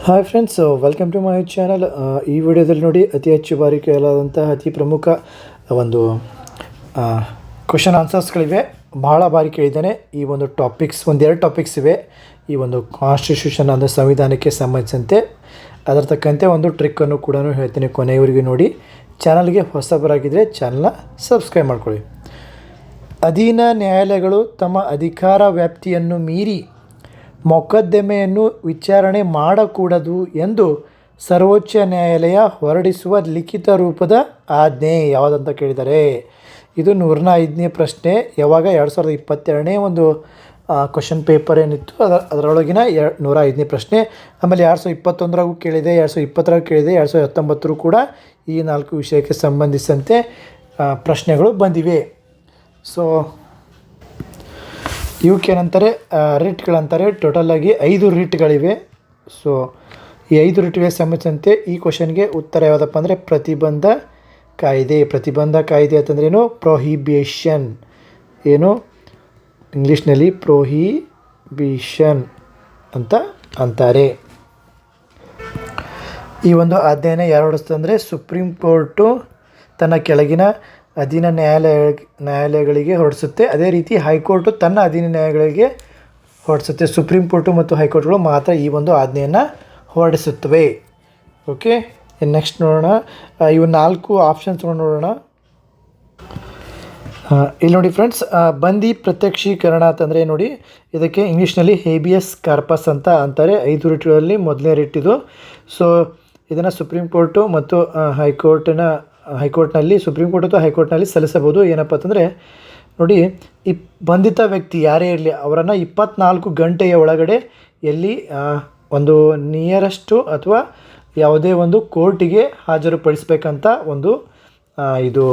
Hi friends, welcome to my channel. ಈ ವಿಡಿಯೋದಲ್ಲಿ ನೋಡಿ ಅತಿ ಹೆಚ್ಚು ಬಾರಿ ಕೇಳಲಾದಂತಹ ಅತಿ ಪ್ರಮುಖ ಒಂದು ಕ್ವಶನ್ ಆನ್ಸರ್ಸ್ಗಳಿವೆ. ಬಹಳ ಬಾರಿ ಕೇಳಿದ್ದೇನೆ. ಈ ಒಂದು ಒಂದೆರಡು ಟಾಪಿಕ್ಸ್ ಇವೆ. ಈ ಒಂದು ಕಾನ್ಸ್ಟಿಟ್ಯೂಷನ್ ಅಂದರೆ ಸಂವಿಧಾನಕ್ಕೆ ಸಂಬಂಧಿಸಿದಂತೆ ಅದರ ತಕ್ಕಂತೆ ಒಂದು ಟ್ರಿಕ್ಕನ್ನು ಕೂಡ ಹೇಳ್ತೀನಿ. ಕೊನೆಯವರೆಗೂ ನೋಡಿ. ಚಾನಲ್ಗೆ ಹೊಸಬರಾಗಿದ್ದರೆ ಚಾನಲ್ನ ಸಬ್ಸ್ಕ್ರೈಬ್ ಮಾಡ್ಕೊಳ್ಳಿ. ಅಧೀನ ನ್ಯಾಯಾಲಯಗಳು ತಮ್ಮ ಅಧಿಕಾರ ವ್ಯಾಪ್ತಿಯನ್ನು ಮೀರಿ ಮೊಕದ್ದಮೆಯನ್ನು ವಿಚಾರಣೆ ಮಾಡಕೂಡದು ಎಂದು ಸರ್ವೋಚ್ಚ ನ್ಯಾಯಾಲಯ ಹೊರಡಿಸುವ ಲಿಖಿತ ರೂಪದ ಆಜ್ಞೆ ಯಾವುದಂತ ಕೇಳಿದ್ದಾರೆ. ಇದು 105ನೇ ಪ್ರಶ್ನೆ. ಯಾವಾಗ 2022ನೇ ಒಂದು ಕ್ವಶನ್ ಪೇಪರ್ ಏನಿತ್ತು ಅದರೊಳಗಿನ 105ನೇ ಪ್ರಶ್ನೆ. ಆಮೇಲೆ 2021ರಾಗೂ ಕೇಳಿದೆ, 2020ರಾಗೂ ಕೇಳಿದೆ, 2019 ಕೂಡ ಈ 4 ವಿಷಯಕ್ಕೆ ಸಂಬಂಧಿಸಿದಂತೆ ಪ್ರಶ್ನೆಗಳು ಬಂದಿವೆ. ಸೊ ಇವಕ್ಕೇನಂತಾರೆ, ರಿಟ್ಗಳಂತಾರೆ. ಟೋಟಲಾಗಿ 5 ರಿಟ್ಗಳಿವೆ. ಸೊ ಈ 5 ರಿಟ್ಗಳಿಗೆ ಸಂಬಂಧಿಸಿದಂತೆ ಈ ಕ್ವಶನ್ಗೆ ಉತ್ತರ ಯಾವುದಪ್ಪ ಅಂದರೆ ಪ್ರತಿಬಂಧ ಕಾಯ್ದೆ. ಪ್ರತಿಬಂಧ ಕಾಯ್ದೆ ಅಂತಂದ್ರೇನು? ಪ್ರೊಹಿಬಿಷನ್. ಏನು ಇಂಗ್ಲೀಷ್ನಲ್ಲಿ ಪ್ರೊಹಿಬಿಷನ್ ಅಂತ ಅಂತಾರೆ. ಈ ಒಂದು ಆಜ್ಞೆಯನ್ನು ಯಾರು ಹೊರಡಿಸ್ತದೆ ಅಂದರೆ ಸುಪ್ರೀಂ ಕೋರ್ಟು ತನ್ನ ಕೆಳಗಿನ ಅಧೀನ ನ್ಯಾಯಾಲಯಗಳಿಗೆ ಹೊರಡಿಸುತ್ತೆ. ಅದೇ ರೀತಿ ಹೈಕೋರ್ಟು ತನ್ನ ಅಧೀನ ನ್ಯಾಯಾಲಯಗಳಿಗೆ ಹೊರಡಿಸುತ್ತೆ. ಸುಪ್ರೀಂ ಕೋರ್ಟು ಮತ್ತು ಹೈಕೋರ್ಟ್ಗಳು ಮಾತ್ರ ಈ ಒಂದು ಆಜ್ಞೆಯನ್ನು ಹೊರಡಿಸುತ್ತವೆ. ಓಕೆ, ನೆಕ್ಸ್ಟ್ ನೋಡೋಣ. ಇವು 4 ಆಪ್ಷನ್ಸ್ಗಳು ನೋಡೋಣ. ಇಲ್ಲಿ ನೋಡಿ ಫ್ರೆಂಡ್ಸ್, ಬಂದಿ ಪ್ರತ್ಯಕ್ಷೀಕರಣ ಅಂತಂದರೆ ನೋಡಿ, ಇದಕ್ಕೆ ಇಂಗ್ಲೀಷ್ನಲ್ಲಿ ಹೇಬಿಯಸ್ ಕಾರ್ಪಸ್ ಅಂತ ಅಂತಾರೆ. 5 ರಿಟ್ಗಳಲ್ಲಿ ಮೊದಲನೇ ರಿಟ್ ಇದು. ಸೊ ಇದನ್ನು ಸುಪ್ರೀಂ ಕೋರ್ಟು ಮತ್ತು ಹೈಕೋರ್ಟ್ನಲ್ಲಿ ಸುಪ್ರೀಂ ಕೋರ್ಟ್ ಅಥವಾ ಹೈಕೋರ್ಟ್ನಲ್ಲಿ ಸಲ್ಲಿಸಬಹುದು. ಏನಪ್ಪ ಅಂತಂದರೆ ನೋಡಿ, ಈ ಬಂಧಿತ ವ್ಯಕ್ತಿ ಯಾರೇ ಇರಲಿ ಅವರನ್ನು 24 ಗಂಟೆಯ ಒಳಗಡೆ ಎಲ್ಲಿ ಒಂದು ನಿಯರೆಸ್ಟು ಅಥವಾ ಯಾವುದೇ ಒಂದು ಕೋರ್ಟಿಗೆ ಹಾಜರುಪಡಿಸಬೇಕಂತ ಒಂದು ಇದು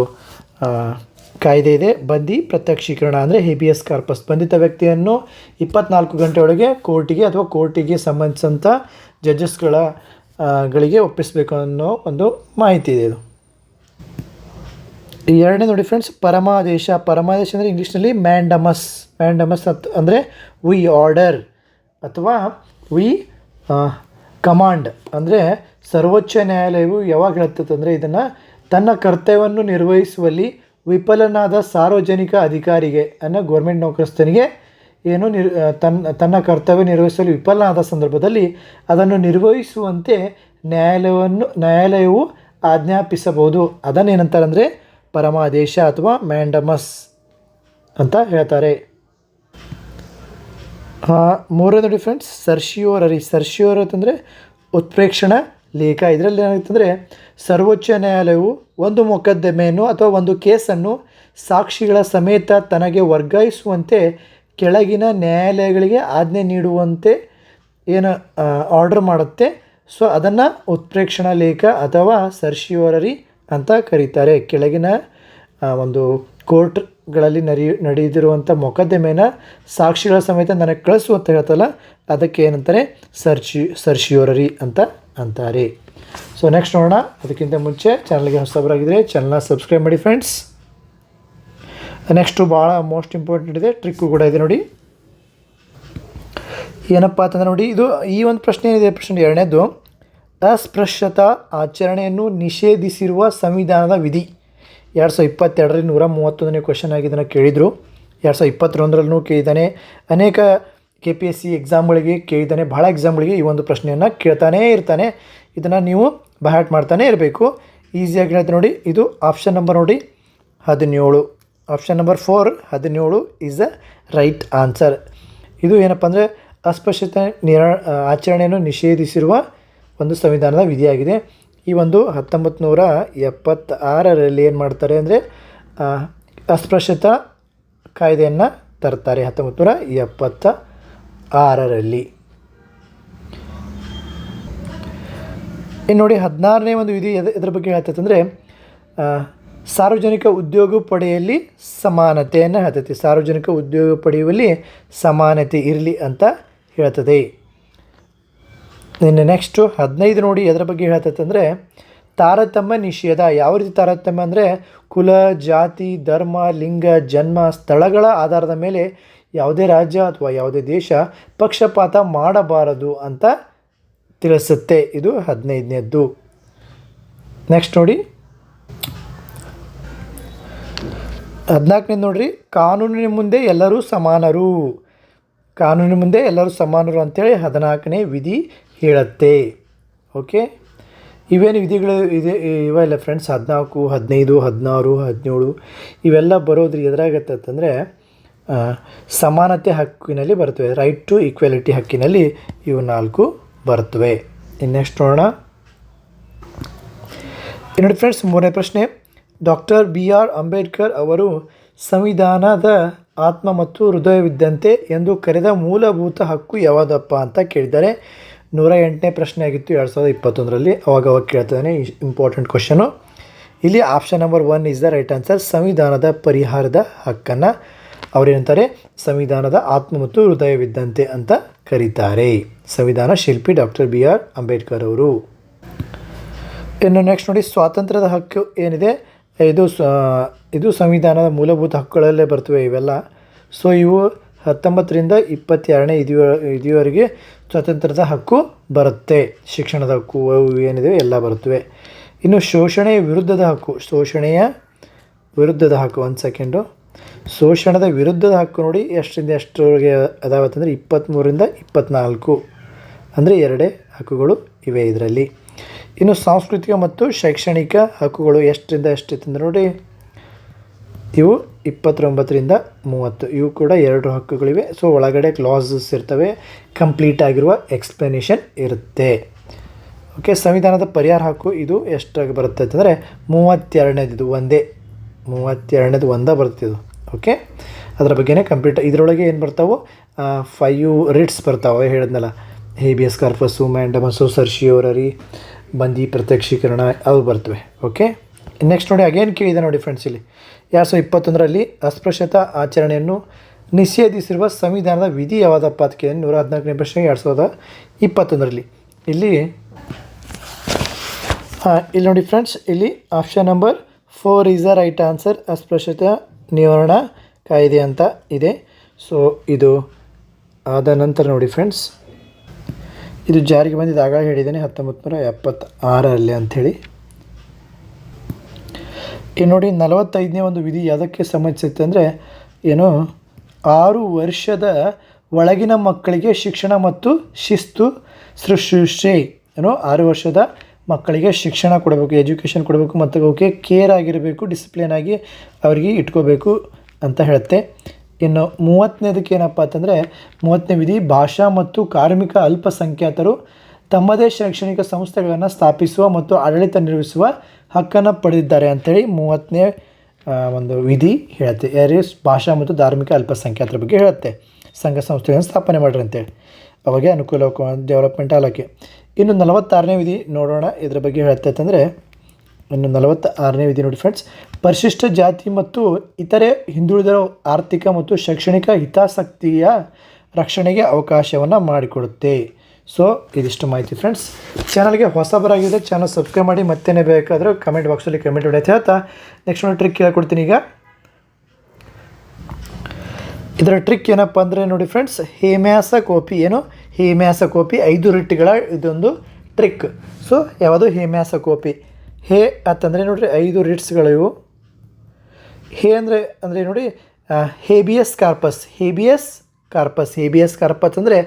ಕಾಯ್ದೆ ಇದೆ. ಬಂದಿ ಪ್ರತ್ಯಕ್ಷೀಕರಣ ಅಂದರೆ ಹೇಬಿಯಸ್ ಕಾರ್ಪಸ್. ಬಂಧಿತ ವ್ಯಕ್ತಿಯನ್ನು 24 ಗಂಟೆ ಒಳಗೆ ಕೋರ್ಟಿಗೆ ಅಥವಾ ಕೋರ್ಟಿಗೆ ಸಂಬಂಧಿಸಿದಂಥ ಗಳಿಗೆ ಒಪ್ಪಿಸಬೇಕು ಅನ್ನೋ ಒಂದು ಮಾಹಿತಿ ಇದೆ. ಇದು ಎರಡನೇ ನೋಡಿ ಫ್ರೆಂಡ್ಸ್, ಪರಮಾದೇಶ. ಪರಮಾದೇಶ ಅಂದರೆ ಇಂಗ್ಲೀಷ್ನಲ್ಲಿ ಮ್ಯಾಂಡಮಸ್ ಅಂದರೆ ವಿ ಆರ್ಡರ್ ಅಥವಾ ವಿ ಕಮಾಂಡ್. ಅಂದರೆ ಸರ್ವೋಚ್ಚ ನ್ಯಾಯಾಲಯವು ಯಾವಾಗ ಹೇಳ್ತದೆ ಅಂದರೆ ಇದನ್ನು ತನ್ನ ಕರ್ತವ್ಯವನ್ನು ನಿರ್ವಹಿಸುವಲ್ಲಿ ವಿಫಲನಾದ ಸಾರ್ವಜನಿಕ ಅಧಿಕಾರಿಗೆ ಗೌರ್ಮೆಂಟ್ ನೌಕರಸ್ಥನಿಗೆ ಏನು ತನ್ನ ಕರ್ತವ್ಯ ನಿರ್ವಹಿಸಲು ವಿಫಲನಾದ ಸಂದರ್ಭದಲ್ಲಿ ಅದನ್ನು ನಿರ್ವಹಿಸುವಂತೆ ನ್ಯಾಯಾಲಯವು ಆಜ್ಞಾಪಿಸಬಹುದು. ಅದನ್ನೇನಂತಾರೆ ಅಂದರೆ ಪರಮಾದೇಶ ಅಥವಾ ಮ್ಯಾಂಡಮಸ್ ಅಂತ ಹೇಳ್ತಾರೆ. ಮೂರನೇ ನೋಡಿ ಫ್ರೆಂಡ್ಸ್, ಸರ್ಶಿಯೋರರಿ. ಅಂತಂದರೆ ಉತ್ಪ್ರೇಕ್ಷಣ ಲೇಖ. ಇದರಲ್ಲಿ ಏನಾಗುತ್ತಂದರೆ ಸರ್ವೋಚ್ಚ ನ್ಯಾಯಾಲಯವು ಒಂದು ಮೊಕದ್ದಮೆಯನ್ನು ಅಥವಾ ಒಂದು ಕೇಸನ್ನು ಸಾಕ್ಷಿಗಳ ಸಮೇತ ತನಗೆ ವರ್ಗಾಯಿಸುವಂತೆ ಕೆಳಗಿನ ನ್ಯಾಯಾಲಯಗಳಿಗೆ ಆಜ್ಞೆ ನೀಡುವಂತೆ ಏನು ಆರ್ಡರ್ ಮಾಡುತ್ತೆ. ಸೊ ಅದನ್ನು ಉತ್ಪ್ರೇಕ್ಷಣ ಲೇಖ ಅಥವಾ ಸರ್ಶಿಯೋರರಿ ಅಂತ ಕರೀತಾರೆ. ಕೆಳಗಿನ ಒಂದು ಕೋರ್ಟ್ಗಳಲ್ಲಿ ನಡೆದಿರುವಂಥ ಮೊಕದ್ದಮೆನ ಸಾಕ್ಷಿಗಳ ಸಮೇತ ನನಗೆ ಕಳಿಸು ಅಂತ ಹೇಳ್ತಲ್ಲ, ಅದಕ್ಕೆ ಏನಂತಾರೆ ಸರ್ಶಿಯೋರರಿ ಅಂತ ಅಂತಾರೆ. ಸೊ ನೆಕ್ಸ್ಟ್ ನೋಡೋಣ. ಅದಕ್ಕಿಂತ ಮುಂಚೆ ಚಾನಲ್ಗೆ ಹೊಸಬರಾಗಿದ್ದರೆ ಚಾನಲ್ನ ಸಬ್ಸ್ಕ್ರೈಬ್ ಮಾಡಿ ಫ್ರೆಂಡ್ಸ್. ನೆಕ್ಸ್ಟು ಭಾಳ ಮೋಸ್ಟ್ ಇಂಪಾರ್ಟೆಂಟ್ ಇದೆ, ಟ್ರಿಕ್ಕು ಕೂಡ ಇದೆ ನೋಡಿ. ಏನಪ್ಪ ಅಂತಂದ್ರೆ ನೋಡಿ, ಇದು ಈ ಒಂದು ಪ್ರಶ್ನೆ ಏನಿದೆ, ಪ್ರಶ್ನೆ ಎರಡನೇದು, ಅಸ್ಪೃಶ್ಯತಾ ಆಚರಣೆಯನ್ನು ನಿಷೇಧಿಸಿರುವ ಸಂವಿಧಾನದ ವಿಧಿ. 2022ರಲ್ಲಿ 131ನೇ ಕ್ವಶನ್ ಆಗಿ ಇದನ್ನು ಕೇಳಿದರು. 2021ರಲ್ಲೂ ಕೇಳಿದ್ದಾನೆ. ಅನೇಕ KPSC ಎಕ್ಸಾಮ್ಗಳಿಗೆ ಕೇಳಿದ್ದಾನೆ. ಭಾಳ ಎಕ್ಸಾಮ್ಗಳಿಗೆ ಈ ಒಂದು ಪ್ರಶ್ನೆಯನ್ನು ಕೇಳ್ತಾನೇ ಇರ್ತಾನೆ. ಇದನ್ನು ನೀವು ಬೈಹಾರ್ಟ್ ಮಾಡ್ತಾನೆ ಇರಬೇಕು. ಈಸಿಯಾಗಿ ಹೇಳ್ತೀನಿ ನೋಡಿ. ಇದು ಆಪ್ಷನ್ ನಂಬರ್ ನೋಡಿ 17. Option number 4 17 is a right answer. ಇದು ಏನಪ್ಪ ಅಂದರೆ ಅಸ್ಪೃಶ್ಯತೆ ಆಚರಣೆಯನ್ನು ನಿಷೇಧಿಸಿರುವ ಒಂದು ಸಂವಿಧಾನದ ವಿಧಿಯಾಗಿದೆ. ಈ ಒಂದು 1976ರಲ್ಲಿ ಏನು ಮಾಡ್ತಾರೆ ಅಂದರೆ ಅಸ್ಪೃಶ್ಯತಾ ಕಾಯ್ದೆಯನ್ನು ತರ್ತಾರೆ. 1976ರಲ್ಲಿ. ಇನ್ನು ನೋಡಿ 16ನೇ ಒಂದು ವಿಧಿ ಎದ್ರ ಬಗ್ಗೆ ಹೇಳ್ತೈತೆ ಅಂದರೆ ಸಾರ್ವಜನಿಕ ಉದ್ಯೋಗ ಪಡೆಯಲ್ಲಿ ಸಮಾನತೆಯನ್ನು ಹೇಳ್ತೈತಿ. ಸಾರ್ವಜನಿಕ ಉದ್ಯೋಗ ಪಡೆಯುವಲ್ಲಿ ಸಮಾನತೆ ಇರಲಿ ಅಂತ ಹೇಳ್ತದೆ. ಇನ್ನು ನೆಕ್ಸ್ಟು 15 ನೋಡಿ ಎದರ ಬಗ್ಗೆ ಹೇಳ್ತೈತೆ ಅಂದರೆ ತಾರತಮ್ಯ ನಿಷೇಧ. ಯಾವ ರೀತಿ ತಾರತಮ್ಯ ಅಂದರೆ ಕುಲ, ಜಾತಿ, ಧರ್ಮ, ಲಿಂಗ, ಜನ್ಮ, ಸ್ಥಳಗಳ ಆಧಾರದ ಮೇಲೆ ಯಾವುದೇ ರಾಜ್ಯ ಅಥವಾ ಯಾವುದೇ ದೇಶ ಪಕ್ಷಪಾತ ಮಾಡಬಾರದು ಅಂತ ತಿಳಿಸುತ್ತೆ. ಇದು 15ನೇದ್ದು. ನೆಕ್ಸ್ಟ್ ನೋಡಿ 14ನೇದು ನೋಡಿರಿ, ಕಾನೂನಿನ ಮುಂದೆ ಎಲ್ಲರೂ ಸಮಾನರು. ಕಾನೂನಿನ ಮುಂದೆ ಎಲ್ಲರೂ ಸಮಾನರು ಅಂಥೇಳಿ 14ನೇ ವಿಧಿ ಹೇಳುತ್ತೆ. ಓಕೆ, ಇವೇನು ವಿಧಿಗಳು ಇವೆಲ್ಲ ಫ್ರೆಂಡ್ಸ್ 14, 15, 16, 17 ಇವೆಲ್ಲ ಬರೋದ್ರಿ ಎದುರಾಗತ್ತಂದರೆ ಸಮಾನತೆ ಹಕ್ಕಿನಲ್ಲಿ ಬರ್ತವೆ. ರೈಟ್ ಟು ಈಕ್ವಾಲಿಟಿ ಹಕ್ಕಿನಲ್ಲಿ ಇವು 4 ಬರ್ತವೆ. ಇನ್ನು ನೆಕ್ಸ್ಟ್ ನೋಡೋಣ. ನೋಡಿ ಫ್ರೆಂಡ್ಸ್, 3ನೇ ಪ್ರಶ್ನೆ, ಡಾಕ್ಟರ್ BR ಅಂಬೇಡ್ಕರ್ ಅವರು ಸಂವಿಧಾನದ ಆತ್ಮ ಮತ್ತು ಹೃದಯವಿದ್ದಂತೆ ಎಂದು ಕರೆದ ಮೂಲಭೂತ ಹಕ್ಕು ಯಾವುದಪ್ಪ ಅಂತ ಕೇಳಿದ್ದಾರೆ. 108ನೇ ಪ್ರಶ್ನೆ ಆಗಿತ್ತು 2021ರಲ್ಲಿ. ಅವಾಗ ಕೇಳ್ತಾನೆ ಇಂಪಾರ್ಟೆಂಟ್ ಕ್ವಶನು. ಇಲ್ಲಿ option number 1 is the right answer. ಸಂವಿಧಾನದ ಪರಿಹಾರದ ಹಕ್ಕನ್ನು ಅವರೇನಂತಾರೆ, ಸಂವಿಧಾನದ ಆತ್ಮ ಮತ್ತು ಹೃದಯವಿದ್ದಂತೆ ಅಂತ ಕರೀತಾರೆ. ಸಂವಿಧಾನ ಶಿಲ್ಪಿ ಡಾಕ್ಟರ್ BR ಅಂಬೇಡ್ಕರ್ ಅವರು. ಇನ್ನು ನೆಕ್ಸ್ಟ್ ನೋಡಿ, ಸ್ವಾತಂತ್ರ್ಯದ ಹಕ್ಕು ಏನಿದೆ ಇದು ಸಂವಿಧಾನದ ಮೂಲಭೂತ ಹಕ್ಕುಗಳಲ್ಲೇ ಬರ್ತವೆ ಇವೆಲ್ಲ. ಸೊ ಇವು 19ರಿಂದ 22ನೇ ಇದುವರೆಗೆ ಸ್ವಾತಂತ್ರ್ಯದ ಹಕ್ಕು ಬರುತ್ತೆ. ಶಿಕ್ಷಣದ ಹಕ್ಕು ಏನಿದೆ ಎಲ್ಲ ಬರುತ್ತವೆ. ಇನ್ನು ಶೋಷಣೆಯ ವಿರುದ್ಧದ ಹಕ್ಕು, ಶೋಷಣೆಯ ವಿರುದ್ಧದ ಹಕ್ಕು, 1 ಸೆಕೆಂಡು. ಶೋಷಣದ ವಿರುದ್ಧದ ಹಕ್ಕು ನೋಡಿ ಎಷ್ಟರಿಂದ ಎಷ್ಟರವರೆಗೆ ಅದಾವತ್ತಂದರೆ 23ರಿಂದ 24 ಅಂದರೆ 2 ಹಕ್ಕುಗಳು ಇವೆ ಇದರಲ್ಲಿ. ಇನ್ನು ಸಾಂಸ್ಕೃತಿಕ ಮತ್ತು ಶೈಕ್ಷಣಿಕ ಹಕ್ಕುಗಳು ಎಷ್ಟರಿಂದ ಎಷ್ಟಿತ್ತಂದ್ರೆ ನೋಡಿ ಇವು 29ರಿಂದ 30 ಇವು ಕೂಡ 2 ಹಕ್ಕುಗಳಿವೆ. ಸೊ ಒಳಗಡೆ ಕ್ಲಾಸಸ್ ಇರ್ತವೆ, ಕಂಪ್ಲೀಟ್ ಆಗಿರುವ ಎಕ್ಸ್ಪ್ಲನೇಷನ್ ಇರುತ್ತೆ. ಓಕೆ, ಸಂವಿಧಾನದ ಪರಿಹಾರ ಹಕ್ಕು ಇದು ಎಷ್ಟಾಗಿ ಬರುತ್ತೆ ಅಂತಂದರೆ 32ನೇದು, ಇದು ಒಂದೇ 32ನೇದು ಒಂದೇ ಬರ್ತಿದ್ದು. ಓಕೆ, ಅದರ ಬಗ್ಗೆನೇ ಕಂಪ್ಲೀಟ್. ಇದರೊಳಗೆ ಏನು ಬರ್ತಾವೆ 5 ರಿಟ್ಸ್ ಬರ್ತಾವೆ ಹೇಳಿದ್ನಲ್ಲ, ಹೇಬಿಯಸ್ ಕಾರ್ಪಸ್ಸು, ಮ್ಯಾಂಡಮಸ್ಸು, ಸರ್ಶಿಯೋರರಿ, ಬಂದಿ ಪ್ರತ್ಯಕ್ಷೀಕರಣ ಅವು ಬರ್ತವೆ. ಓಕೆ, ನೆಕ್ಸ್ಟ್ ನೋಡಿ ಅಗೇನ್ ಕೇಳಿದೆ ನೋಡಿ ಫ್ರೆಂಡ್ಸ್, ಇಲ್ಲಿ 2021ರಲ್ಲಿ ಅಸ್ಪೃಶ್ಯತಾ ಆಚರಣೆಯನ್ನು ನಿಷೇಧಿಸಿರುವ ಸಂವಿಧಾನದ ವಿಧಿ ಯಾವುದಪ್ಪ ಅಂತ ಕೇಳಿ 114ನೇ ಪ್ರಶ್ನೆ 2021ರಲ್ಲಿ. ಇಲ್ಲಿ ನೋಡಿ ಫ್ರೆಂಡ್ಸ್, ಇಲ್ಲಿ option number 4 is the right answer. ಅಸ್ಪೃಶ್ಯತಾ ನಿವಾರಣಾ ಕಾಯ್ದೆ ಅಂತ ಇದೆ. ಸೊ ಇದು ಆದ ನಂತರ ನೋಡಿ ಫ್ರೆಂಡ್ಸ್, ಇದು ಜಾರಿಗೆ ಬಂದಿದ್ದು ಆಗ ಹೇಳಿದ್ದೇನೆ 1976ರಲ್ಲಿ ಅಂಥೇಳಿ. ಇನ್ನು ನೋಡಿ 45ನೇ ಒಂದು ವಿಧಿ ಯಾವುದಕ್ಕೆ ಸಂಬಂಧಿಸುತ್ತೆ ಅಂದರೆ 6 ವರ್ಷದ ಒಳಗಿನ ಮಕ್ಕಳಿಗೆ ಶಿಕ್ಷಣ ಮತ್ತು ಶಿಸ್ತು ಶುಶ್ರೂಷೆ. 6 ವರ್ಷದ ಮಕ್ಕಳಿಗೆ ಶಿಕ್ಷಣ ಕೊಡಬೇಕು, ಎಜುಕೇಷನ್ ಕೊಡಬೇಕು ಮತ್ತು ಅವಕ್ಕೆ ಕೇರ್ ಆಗಿರಬೇಕು, ಡಿಸಿಪ್ಲಿನ್ ಆಗಿ ಅವರಿಗೆ ಇಟ್ಕೋಬೇಕು ಅಂತ ಹೇಳುತ್ತೆ. ಇನ್ನು 30ನೇದಕ್ಕೆ ಏನಪ್ಪ ಅಂತಂದರೆ 30ನೇ ವಿಧಿ, ಭಾಷಾ ಮತ್ತು ಕಾರ್ಮಿಕ ಅಲ್ಪಸಂಖ್ಯಾತರು ತಮ್ಮದೇ ಶೈಕ್ಷಣಿಕ ಸಂಸ್ಥೆಗಳನ್ನು ಸ್ಥಾಪಿಸುವ ಮತ್ತು ಆಡಳಿತ ನಿರ್ವಹಿಸುವ ಹಕ್ಕನ್ನು ಪಡೆದಿದ್ದಾರೆ ಅಂಥೇಳಿ 30ನೇ ಒಂದು ವಿಧಿ ಹೇಳುತ್ತೆ. ಯಾರಿಗೆ ಭಾಷಾ ಮತ್ತು ಧಾರ್ಮಿಕ ಅಲ್ಪಸಂಖ್ಯಾತರ ಬಗ್ಗೆ ಹೇಳುತ್ತೆ. ಸಂಘ ಸಂಸ್ಥೆಗಳನ್ನು ಸ್ಥಾಪನೆ ಮಾಡಿರಿ ಅಂತೇಳಿ, ಅವಾಗೆ ಅನುಕೂಲ ಡೆವಲಪ್ಮೆಂಟ್ ಆಗಲಿಕ್ಕೆ. ಇನ್ನು 46ನೇ ವಿಧಿ ನೋಡೋಣ, ಇದರ ಬಗ್ಗೆ ಹೇಳ್ತೈತಂದರೆ ಇನ್ನು 46ನೇ ವಿಧಿ ನೋಡಿ ಫ್ರೆಂಡ್ಸ್, ಪರಿಶಿಷ್ಟ ಜಾತಿ ಮತ್ತು ಇತರೆ ಹಿಂದುಳಿದ ಆರ್ಥಿಕ ಮತ್ತು ಶೈಕ್ಷಣಿಕ ಹಿತಾಸಕ್ತಿಯ ರಕ್ಷಣೆಗೆ ಅವಕಾಶವನ್ನು ಮಾಡಿಕೊಡುತ್ತೆ. ಸೊ ಇದಿಷ್ಟು ಮಾಹಿತಿ ಫ್ರೆಂಡ್ಸ್. ಚಾನಲ್ಗೆ ಹೊಸಬರಾಗಿದೆ ಚಾನಲ್ ಸಬ್ಸ್ಕ್ರೈಬ್ ಮಾಡಿ. ಮತ್ತೇನೇ ಬೇಕಾದರೂ ಕಮೆಂಟ್ ಬಾಕ್ಸಲ್ಲಿ ಕಮೆಂಟ್ ಮಾಡಿ ಅಂತ ಹೇಳ್ತಾ ನೆಕ್ಸ್ಟ್ ಒಂದು ಟ್ರಿಕ್ ಹೇಳ್ಕೊಡ್ತೀನಿ. ಈಗ ಇದರ ಟ್ರಿಕ್ ಏನಪ್ಪ ಅಂದರೆ ನೋಡಿ ಫ್ರೆಂಡ್ಸ್, ಹೇಮ್ಯಾಸ ಕೋಪಿ. ಹೇಮ್ಯಾಸ ಕೋಪಿ 5 ರಿಟ್ಗಳ ಇದೊಂದು ಟ್ರಿಕ್. ಸೊ ಯಾವುದು ಹೇಮ್ಯಾಸ ಕೋಪಿ. ಹೇ ಅಂತಂದರೆ ನೋಡಿರಿ 5 ರಿಟ್ಸ್ಗಳು ಇವು. ಹೇ ಅಂದರೆ ನೋಡಿ ಹೇಬಿಯಸ್ ಕಾರ್ಪಸ್. ಹೇಬಿಯಸ್ ಕಾರ್ಪಸ್ ಅಂದರೆ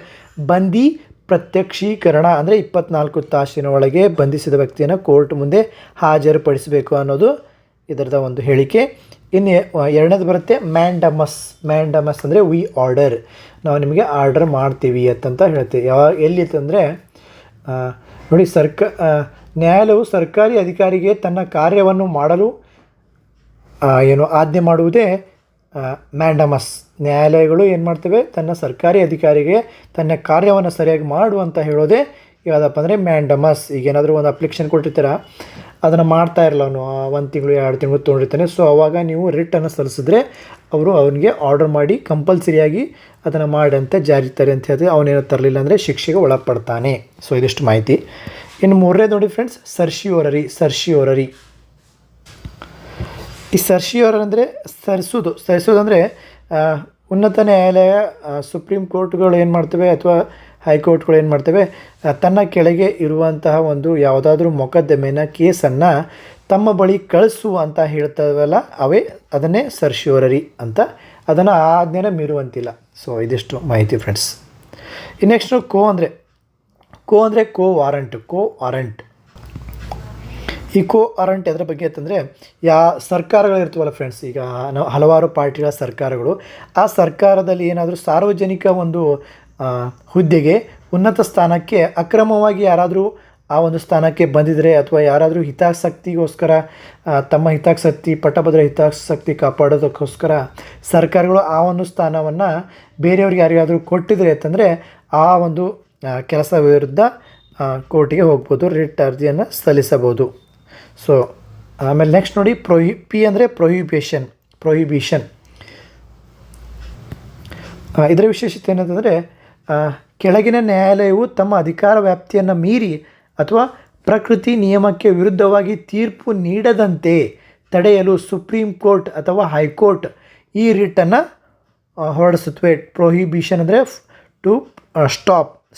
ಬಂದಿ ಪ್ರತ್ಯಕ್ಷೀಕರಣ, ಅಂದರೆ 24 ತಾಸಿನ ಒಳಗೆ ಬಂಧಿಸಿದ ವ್ಯಕ್ತಿಯನ್ನು ಕೋರ್ಟ್ ಮುಂದೆ ಹಾಜರುಪಡಿಸಬೇಕು ಅನ್ನೋದು ಇದರದ ಒಂದು ಹೇಳಿಕೆ. ಇನ್ನು 2ನೇದು ಬರುತ್ತೆ ಮ್ಯಾಂಡಮಸ್. ಮ್ಯಾಂಡಮಸ್ ಅಂದರೆ ವಿ ಆರ್ಡರ್, ನಾವು ನಿಮಗೆ ಆರ್ಡರ್ ಮಾಡ್ತೀವಿ ಅಂತಂತ ಹೇಳ್ತೀವಿ. ಎಲ್ಲಿ ಅಂತಂದರೆ ನೋಡಿ ನ್ಯಾಯಾಲಯವು ಸರ್ಕಾರಿ ಅಧಿಕಾರಿಗೆ ತನ್ನ ಕಾರ್ಯವನ್ನು ಮಾಡಲು ಆಜ್ಞೆ ಮಾಡುವುದೇ ಮ್ಯಾಂಡಮಸ್. ನ್ಯಾಯಾಲಯಗಳು ಏನು ಮಾಡ್ತವೆ, ತನ್ನ ಸರ್ಕಾರಿ ಅಧಿಕಾರಿಗೆ ತನ್ನ ಕಾರ್ಯವನ್ನು ಸರಿಯಾಗಿ ಮಾಡುವಂತ ಹೇಳೋದೇ ಯಾವುದಪ್ಪ ಅಂದರೆ ಮ್ಯಾಂಡಮಸ್. ಈಗ ಏನಾದರೂ ಒಂದು ಅಪ್ಲಿಕೇಶನ್ ಕೊಟ್ಟಿರ್ತೀರ, ಅದನ್ನು ಮಾಡ್ತಾ ಇರಲ್ಲ ಅವನು 1 ತಿಂಗಳು 2 ತಿಂಗಳು ತೊಗೊಂಡಿರ್ತಾನೆ. ಸೊ ಅವಾಗ ನೀವು ರಿಟನ್ನು ಸಲ್ಲಿಸಿದ್ರೆ ಅವರು ಅವನಿಗೆ ಆರ್ಡರ್ ಮಾಡಿ ಕಂಪಲ್ಸರಿಯಾಗಿ ಅದನ್ನು ಮಾಡಂತೆ ಜಾರಿತಾರೆ ಅಂತ ಹೇಳಿದ್ರೆ, ಅವನೇನೋ ತರಲಿಲ್ಲ ಅಂದರೆ ಶಿಕ್ಷೆಗೆ ಒಳಪಡ್ತಾನೆ. ಸೊ ಇದಿಷ್ಟು ಮಾಹಿತಿ. ಇನ್ನು 3ನೇದು ನೋಡಿ ಫ್ರೆಂಡ್ಸ್, ಸರ್ಶಿಯೋರರಿ. ಈ ಸರ್ಶಿಯೋರರ್ ಅಂದರೆ ಸರಿಸೋದು ಅಂದರೆ ಉನ್ನತ ನ್ಯಾಯಾಲಯ, ಸುಪ್ರೀಂ ಕೋರ್ಟ್ಗಳು ಏನು ಮಾಡ್ತವೆ ಅಥವಾ ಹೈಕೋರ್ಟ್ಗಳು ಏನು ಮಾಡ್ತವೆ, ತನ್ನ ಕೆಳಗೆ ಇರುವಂತಹ ಒಂದು ಯಾವುದಾದ್ರೂ ಮೊಕದ್ದಮೆನ ಕೇಸನ್ನು ತಮ್ಮ ಬಳಿ ಕಳಿಸು ಅಂತ ಹೇಳ್ತವಲ್ಲ, ಅದನ್ನೇ ಸರ್ಶ್ಯೂರರಿ ಅಂತ, ಅದನ್ನು ಆಜ್ಞೆನ ಮೀರುವಂತಿಲ್ಲ. ಸೊ ಇದಿಷ್ಟು ಮಾಹಿತಿ ಫ್ರೆಂಡ್ಸ್. ನೆಕ್ಸ್ಟು ಕೋ ಅಂದರೆ ಕೋ ವಾರಂಟ್. ಈ ಕೋ ವಾರಂಟ್ ಎದ್ರ ಬಗ್ಗೆ ಅಂತಂದರೆ, ಸರ್ಕಾರಗಳಿರ್ತೀವಲ್ಲ ಫ್ರೆಂಡ್ಸ್, ಈಗ ಹಲವಾರು ಪಾರ್ಟಿಗಳ ಸರ್ಕಾರಗಳು, ಆ ಸರ್ಕಾರದಲ್ಲಿ ಏನಾದರೂ ಸಾರ್ವಜನಿಕ ಒಂದು ಹುದ್ದೆಗೆ, ಉನ್ನತ ಸ್ಥಾನಕ್ಕೆ ಅಕ್ರಮವಾಗಿ ಯಾರಾದರೂ ಆ ಒಂದು ಸ್ಥಾನಕ್ಕೆ ಬಂದಿದ್ದರೆ, ಅಥವಾ ಯಾರಾದರೂ ಹಿತಾಸಕ್ತಿಗೋಸ್ಕರ ತಮ್ಮ ಪಟ್ಟಭದ್ರ ಹಿತಾಸಕ್ತಿ ಕಾಪಾಡೋದಕ್ಕೋಸ್ಕರ ಸರ್ಕಾರಗಳು ಆ ಒಂದು ಸ್ಥಾನವನ್ನು ಬೇರೆಯವ್ರಿಗೆ ಯಾರಿಗಾದರೂ ಕೊಟ್ಟಿದ್ರೆ ಅಂತಂದರೆ, ಆ ಒಂದು ಕೆಲಸ ವಿರುದ್ಧ ಕೋರ್ಟಿಗೆ ಹೋಗ್ಬೋದು, ರಿಟ್ ಅರ್ಜಿಯನ್ನು ಸಲ್ಲಿಸಬಹುದು. ಸೊ ಆಮೇಲೆ ನೆಕ್ಸ್ಟ್ ನೋಡಿ, ಪಿ ಅಂದರೆ ಪ್ರೊಹಿಬಿಷನ್. ಇದರ ವಿಶೇಷತೆ ಏನಂತಂದರೆ, ಕೆಳಗಿನ ನ್ಯಾಯಾಲಯವು ತಮ್ಮ ಅಧಿಕಾರ ವ್ಯಾಪ್ತಿಯನ್ನು ಮೀರಿ ಅಥವಾ ಪ್ರಕೃತಿ ನಿಯಮಕ್ಕೆ ವಿರುದ್ಧವಾಗಿ ತೀರ್ಪು ನೀಡದಂತೆ ತಡೆಯಲು ಸುಪ್ರೀಂ ಕೋರ್ಟ್ ಅಥವಾ ಹೈಕೋರ್ಟ್ ಈ ರಿಟನ್ನು ಹೊರಡಿಸುತ್ತವೆ. ಪ್ರೊಹಿಬಿಷನ್ ಅಂದರೆ ಟು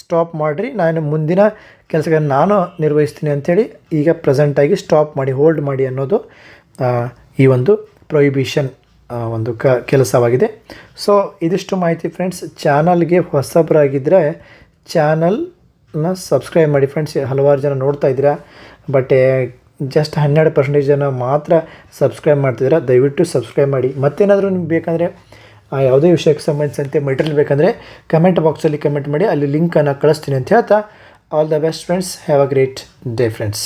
ಸ್ಟಾಪ್ ಮಾಡಿರಿ, ನಾನು ಮುಂದಿನ ಕೆಲಸಗಳನ್ನು ನಾನು ನಿರ್ವಹಿಸ್ತೀನಿ ಅಂಥೇಳಿ ಈಗ ಪ್ರೆಸೆಂಟಾಗಿ ಸ್ಟಾಪ್ ಮಾಡಿ, ಹೋಲ್ಡ್ ಮಾಡಿ ಅನ್ನೋದು ಈ ಒಂದು ಪ್ರೊಹಿಬಿಷನ್ ಒಂದು ಕೆಲಸವಾಗಿದೆ. ಸೊ ಇದಿಷ್ಟು ಮಾಹಿತಿ ಫ್ರೆಂಡ್ಸ್. ಚಾನಲ್ಗೆ ಹೊಸಬರಾಗಿದ್ದರೆ ಚಾನಲ್ನ ಸಬ್ಸ್ಕ್ರೈಬ್ ಮಾಡಿ ಫ್ರೆಂಡ್ಸ್. ಹಲವಾರು ಜನ ನೋಡ್ತಾ ಇದ್ದೀರಾ, ಬಟ್ ಜಸ್ಟ್ 12% ಜನ ಮಾತ್ರ ಸಬ್ಸ್ಕ್ರೈಬ್ ಮಾಡ್ತಿದ್ದೀರಾ. ದಯವಿಟ್ಟು ಸಬ್ಸ್ಕ್ರೈಬ್ ಮಾಡಿ. ಮತ್ತೇನಾದರೂ ನಿಮ್ಗೆ ಬೇಕಂದರೆ, ಯಾವುದೇ ವಿಷಯಕ್ಕೆ ಸಂಬಂಧಿಸಿದಂತೆ ಮೆಟೀರಿಯಲ್ ಬೇಕಂದರೆ ಕಮೆಂಟ್ ಬಾಕ್ಸಲ್ಲಿ ಕಮೆಂಟ್ ಮಾಡಿ, ಅಲ್ಲಿ ಲಿಂಕನ್ನು ಕಳಿಸ್ತೀನಿ ಅಂತ ಹೇಳ್ತಾ, all the best friends. Have a great day friends.